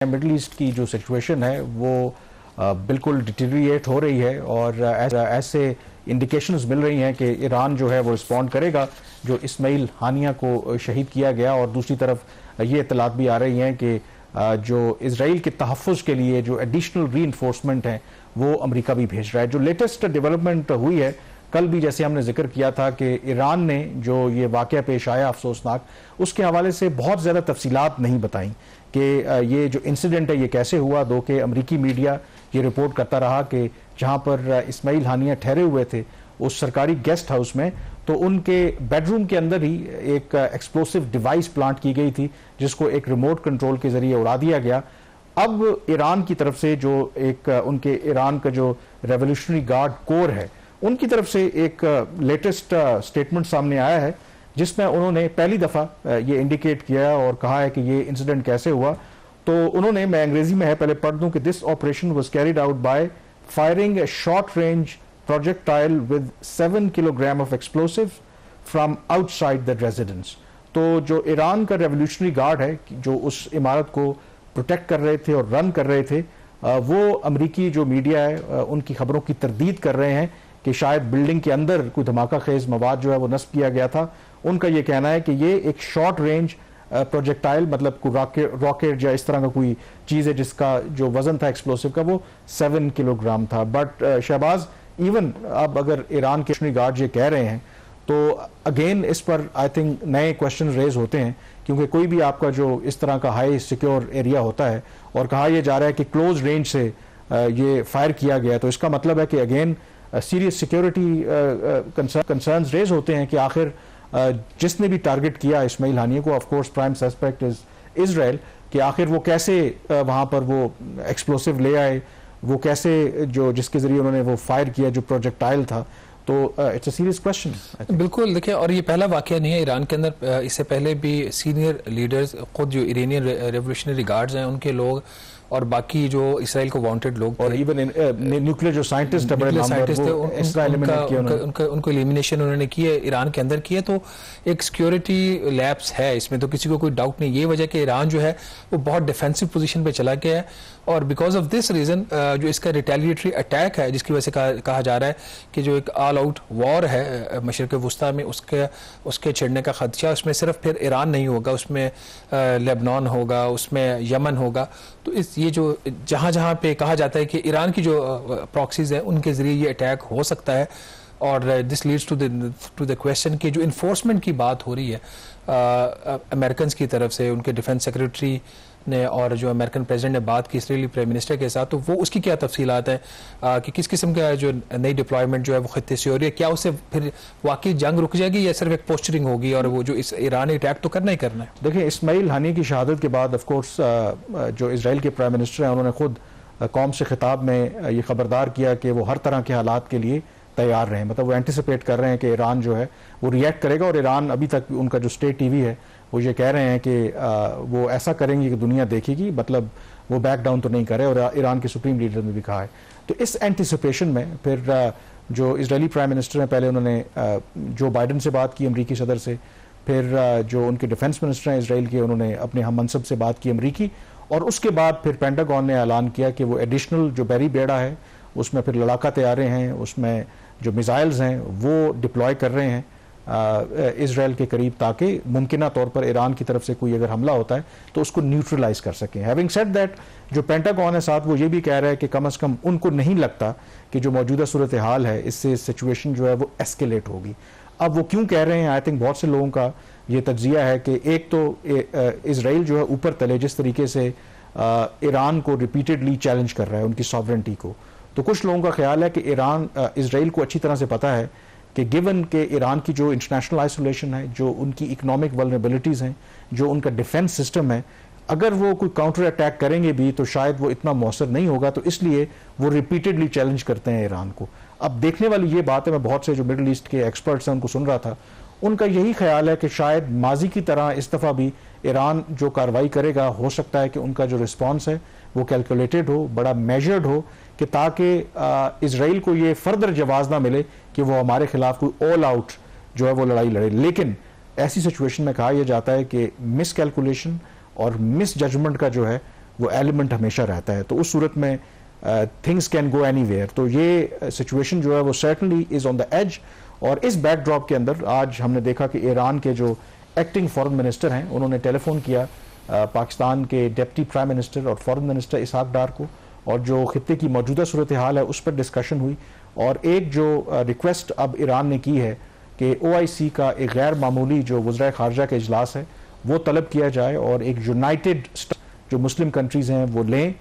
Middle east की जो situation है वो बिल्कुल डिटेरिएट हो रही है और ऐसे इंडिकेशंस मिल रही हैं कि ईरान जो है वो रिस्पॉन्ड करेगा जो इस्माइल हानिया को शहीद किया गया। और दूसरी तरफ ये इत्तलात भी आ रही हैं कि जो इजराइल के तहफ़्फ़ुज़ के लिए जो एडिशनल रीइंफोर्समेंट हैं वो अमेरिका भी भेज रहा है। जो लेटेस्ट डेवलपमेंट हुई है, कल भी जैसे हमने जिक्र किया था कि ईरान ने जो ये वाक़या पेश आया अफसोसनाक, उसके हवाले से बहुत ज़्यादा तफसीलात नहीं बताई कि ये जो इंसिडेंट है ये कैसे हुआ। दो कि अमरीकी मीडिया ये रिपोर्ट करता रहा कि जहाँ पर इस्माइल हानिया ठहरे हुए थे उस सरकारी गेस्ट हाउस में, तो उनके बेडरूम के अंदर ही एक एक्सप्लोसिव डिवाइस प्लांट की गई थी जिसको एक रिमोट कंट्रोल के जरिए उड़ा दिया गया। अब ईरान की तरफ से जो एक उनके ईरान का जो रेवोल्यूशनरी गार्ड कोर है उनकी तरफ से एक लेटेस्ट स्टेटमेंट सामने आया है जिसमें उन्होंने पहली दफा ये इंडिकेट किया और कहा है कि ये इंसिडेंट कैसे हुआ। तो उन्होंने, मैं अंग्रेजी में है पहले पढ़ दूं कि this operation was carried out by firing A short range projectile with 7 kilogram of explosive from outside the residence. तो जो ईरान का रेवोल्यूशनरी गार्ड है जो उस इमारत को प्रोटेक्ट कर रहे थे और रन कर रहे थे, वो अमरीकी जो मीडिया है उनकी खबरों की तरदीद कर रहे हैं कि शायद बिल्डिंग के अंदर कोई धमाका खेज मवाद जो है वो नस्ब किया गया था। उनका ये कहना है कि ये एक शॉर्ट रेंज प्रोजेक्टाइल, मतलब रॉकेट या इस तरह का कोई चीज़ है जिसका जो वजन था एक्सप्लोसिव का वो 7 किलोग्राम था। बट शहबाज, इवन अब अगर ईरान के नेशनल गार्ड ये कह रहे हैं तो अगेन इस पर आई थिंक नए क्वेश्चन रेज होते हैं, क्योंकि कोई भी आपका जो इस तरह का हाई सिक्योर एरिया होता है और कहा यह जा रहा है कि क्लोज रेंज से ये फायर किया गया, तो इसका मतलब है कि again serious security concerns raise होते हैं कि आखिर जिसने भी टारगेट किया इस्माइल हानिया को, of course prime suspect is Israel, कि आखिर वो कैसे वहां पर वो एक्सप्लोसिव ले आए, वो कैसे जो जिसके जरिए उन्होंने वो फायर किया जो प्रोजेक्टाइल था। तो इट्स अ सीरियस क्वेश्चन। बिल्कुल, देखिए, और ये पहला वाकया नहीं है ईरान के अंदर। इससे पहले भी सीनियर लीडर्स, खुद जो इरानियन रेवोल्यूशनरी गार्ड्स हैं उनके लोग और बाकी जो इसराइल को वांटेड लोग और इवन न्यूक्लियर जो साइंटिस्ट थे उनको एलिमिनेशन उन्होंने की है, ईरान के अंदर की है। तो एक सिक्योरिटी लैप्स है इसमें, तो किसी को कोई डाउट नहीं। ये वजह कि ईरान जो है वो बहुत डिफेंसिव पोजीशन पे चला गया है और बिकॉज ऑफ दिस रीजन जो इसका रिटेलिएटरी अटैक है जिसकी वजह से कहा जा रहा है कि जो एक ऑल आउट वॉर है मशरिक़ वुस्ता में उसके छिड़ने का खदशा, उसमें सिर्फ फिर ईरान नहीं होगा, उसमें लेबनान होगा, उसमें यमन होगा। तो ये जो जहां पे कहा जाता है कि ईरान की जो प्रॉक्सीज है उनके जरिए ये अटैक हो सकता है। और this leads to the question कि जो इन्फोर्समेंट की बात हो रही है अमेरिकन की तरफ से, उनके डिफेंस सेक्रेटरी ने और जो अमेरिकन प्रेसिडेंट ने बात की इसराइली प्राइम मिनिस्टर के साथ, तो वो उसकी क्या तफसीलात हैं कि किस किस्म का जो नई डिप्लॉयमेंट जो है वो खत्ते से हो रही है, क्या उससे फिर वाकई जंग रुक जाएगी या सिर्फ एक पोस्टरिंग होगी और वो जो इस ईरानी अटैक तो करना ही करना है। देखिए, इस्माइल हानिया की शहादत के बाद ऑफ कोर्स जो इजराइल के प्राइम मिनिस्टर हैं उन्होंने खुद कौम से खिताब में ये खबरदार किया कि वो हर तरह के हालात के लिए तैयार रहें। मतलब वो एंटिसिपेट कर रहे हैं कि ईरान जो है वो रिएक्ट करेगा। और ईरान अभी तक उनका जो स्टेट टीवी है वो ये कह रहे हैं कि वो ऐसा करेंगे कि दुनिया देखेगी, मतलब वो बैक डाउन तो नहीं करे। और ईरान के सुप्रीम लीडर ने भी कहा है। तो इस एंटिसिपेशन में फिर जो इजरायली प्राइम मिनिस्टर हैं, पहले उन्होंने जो बाइडन से बात की अमरीकी सदर से, फिर जो उनके डिफेंस मिनिस्टर हैं इसराइल के उन्होंने अपने हम मनसब से बात की अमरीकी, और उसके बाद फिर पेंटागन ने ऐलान किया कि वो एडिशनल जो बैरी बेड़ा है उसमें फिर लड़ाका तैयारे हैं, उसमें जो मिसाइल्स हैं वो डिप्लॉय कर रहे हैं इजराइल के करीब, ताकि मुमकिना तौर पर ईरान की तरफ से कोई अगर हमला होता है तो उसको न्यूट्रलाइज कर सकें। हैविंग सेड दैट, जो पेंटागन है साथ वो ये भी कह रहा है कि कम से कम उनको नहीं लगता कि जो मौजूदा सूरत हाल है इससे सिचुएशन जो है वो एस्केलेट होगी। अब वो क्यों कह रहे हैं, आई थिंक बहुत से लोगों का ये तज्जिया है कि एक तो इजराइल जो है ऊपर तले जिस तरीके से ईरान को रिपीटेडली चैलेंज कर रहा है उनकी सॉवरेंटी को, तो कुछ लोगों का ख्याल है कि ईरान इजराइल को अच्छी तरह से पता है कि गिवन के ईरान की जो इंटरनेशनल आइसोलेशन है, जो उनकी इकोनॉमिक वल्नरेबिलिटीज़ हैं, जो उनका डिफेंस सिस्टम है, अगर वो कोई काउंटर अटैक करेंगे भी तो शायद वो इतना मौसर नहीं होगा। तो इसलिए वो रिपीटेडली चैलेंज करते हैं ईरान को। अब देखने वाली ये बात है, मैं बहुत से जो मिडिल ईस्ट के एक्सपर्ट्स हैं उनको सुन रहा था, उनका यही ख्याल है कि शायद माजी की तरह इस दफ़ा भी ईरान जो कार्रवाई करेगा, हो सकता है कि उनका जो रिस्पॉन्स है वो कैलकुलेटेड हो, बड़ा मेजर्ड हो, कि ताकि इजराइल को ये फर्दर जवाब ना मिले कि वो हमारे खिलाफ कोई ऑल आउट जो है वो लड़ाई लड़े। लेकिन ऐसी सिचुएशन में कहा यह जाता है कि मिस कैलकुलेशन और मिस जजमेंट का जो है वो एलिमेंट हमेशा रहता है। तो उस सूरत में थिंग्स कैन गो एनीवेयर। तो ये सिचुएशन जो है वो certainly is on the edge. और इस बैकड्रॉप के अंदर आज हमने देखा कि ईरान के जो एक्टिंग फॉरेन मिनिस्टर हैं उन्होंने टेलीफोन किया पाकिस्तान के डिप्टी प्राइम मिनिस्टर और फॉरेन मिनिस्टर इसहाक डार को, और जो खित्ते की मौजूदा सूरत हाल है उस पर डिस्कशन हुई। और एक जो रिक्वेस्ट अब ईरान ने की है कि OIC का एक गैर मामूली जो वज़राए ख़ारजा का इजलास है वो तलब किया जाए और एक यूनाइटेड जो मुस्लिम कंट्रीज़ हैं वो लें